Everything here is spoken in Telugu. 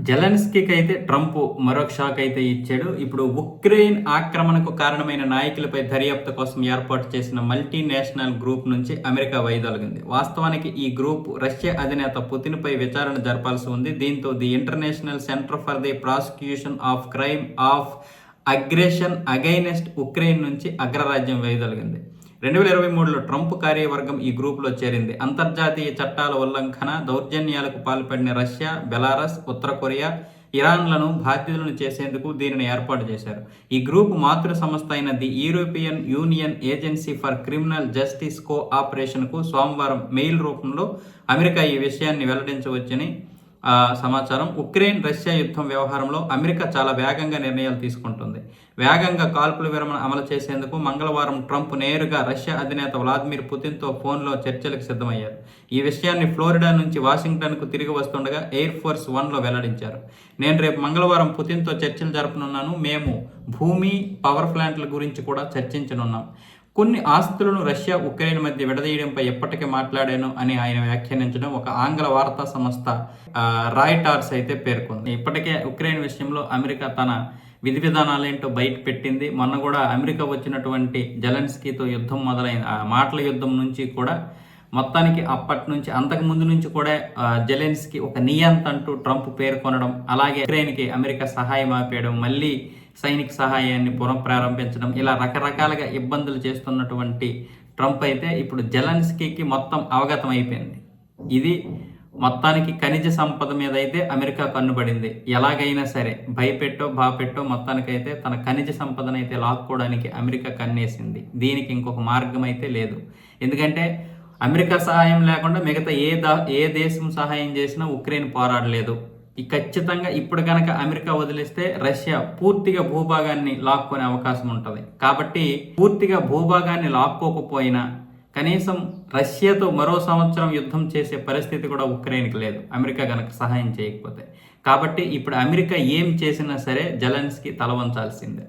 జెలెన్స్కీకి అయితే ట్రంప్ మరొక షాక్ అయితే ఇచ్చాడు. ఇప్పుడు ఉక్రెయిన్ ఆక్రమణకు కారణమైన నాయకులపై దర్యాప్తు కోసం ఏర్పాటు చేసిన మల్టీనేషనల్ గ్రూప్ నుంచి అమెరికా వైదొలగింది. వాస్తవానికి ఈ గ్రూప్ రష్యా అధినేత పుతిన్పై విచారణ జరపాల్సి ఉంది. దీంతో the international centre for the prosecution of crime of aggression against Ukraine నుంచి అగ్రరాజ్యం వైదొలగింది. 2023లో ట్రంప్ కార్యవర్గం ఈ గ్రూపులో చేరింది. అంతర్జాతీయ చట్టాల ఉల్లంఘన, దౌర్జన్యాలకు పాల్పడిన రష్యా, బెలారస్, ఉత్తర కొరియా, ఇరాన్లను బాధ్యులను చేసేందుకు దీనిని ఏర్పాటు చేశారు. ఈ గ్రూప్ మాతృ సంస్థ అయిన the European Union agency for criminal justice కోఆపరేషన్కు సోమవారం మెయిల్ రూపంలో అమెరికా ఈ విషయాన్ని వెల్లడించవచ్చని సమాచారం. ఉక్రెయిన్ రష్యా యుద్ధం వ్యవహారంలో అమెరికా చాలా వేగంగా నిర్ణయాలు తీసుకుంటుంది. వేగంగా కాల్పుల విరమణ అమలు చేసేందుకు మంగళవారం ట్రంప్ నేరుగా రష్యా అధినేత వ్లాదిమిర్ పుతిన్తో ఫోన్లో చర్చలకు సిద్ధమయ్యారు. ఈ విషయాన్ని ఫ్లోరిడా నుంచి వాషింగ్టన్కు తిరిగి వస్తుండగా ఎయిర్ ఫోర్స్ 1లో వెల్లడించారు. నేను రేపు మంగళవారం పుతిన్తో చర్చలు జరపనున్నాను. మేము భూమి, పవర్ ప్లాంట్ల గురించి కూడా చర్చించనున్నాం. కొన్ని ఆస్తులను రష్యా, ఉక్రెయిన్ మధ్య విడదీయడంపై ఎప్పటికీ మాట్లాడాను అని ఆయన వ్యాఖ్యానించడం ఒక ఆంగ్ల వార్తా సంస్థ రాయిటార్స్ అయితే పేర్కొంది. ఇప్పటికే ఉక్రెయిన్ విషయంలో అమెరికా తన విధి విధానాలేంటో బయట పెట్టింది. మొన్న కూడా అమెరికా వచ్చినటువంటి జెలెన్స్కీతో యుద్ధం మొదలైన మాటల యుద్ధం నుంచి కూడా మొత్తానికి అప్పటి నుంచి అంతకు ముందు నుంచి కూడా జెలెన్స్కీ ఒక నియంత అంటూ ట్రంప్ పేర్కొనడం, అలాగే ఉక్రెయిన్కి అమెరికా సహాయం ఆపేయడం, మళ్ళీ సైనిక సహాయాన్ని పునఃప్రారంభించడం, ఇలా రకరకాలుగా ఇబ్బందులు చేస్తున్నటువంటి ట్రంప్ అయితే ఇప్పుడు జెలెన్స్కీకి మొత్తం అవగతం అయిపోయింది. ఇది మొత్తానికి ఖనిజ సంపద మీద అయితే అమెరికా కన్నుబడింది. ఎలాగైనా సరే భయపెట్టో బాపెట్టో మొత్తానికైతే తన ఖనిజ సంపదనైతే లాక్కోవడానికి అమెరికా కన్నేసింది. దీనికి ఇంకొక మార్గం అయితే లేదు. ఎందుకంటే అమెరికా సహాయం లేకుండా మిగతా ఏ దేశం సహాయం చేసినా ఉక్రెయిన్ పోరాడలేదు. ఖచ్చితంగా ఇప్పుడు కనుక అమెరికా వదిలిస్తే రష్యా పూర్తిగా భూభాగాన్ని లాక్కునే అవకాశం ఉంటుంది. కాబట్టి పూర్తిగా భూభాగాన్ని లాక్కోకపోయినా కనీసం రష్యాతో మరో సంవత్సరం యుద్ధం చేసే పరిస్థితి కూడా ఉక్రెయిన్కి లేదు, అమెరికా కనుక సహాయం చేయకపోతే. కాబట్టి ఇప్పుడు అమెరికా ఏం చేసినా సరే జెలెన్స్కీ తల వంచాల్సిందే.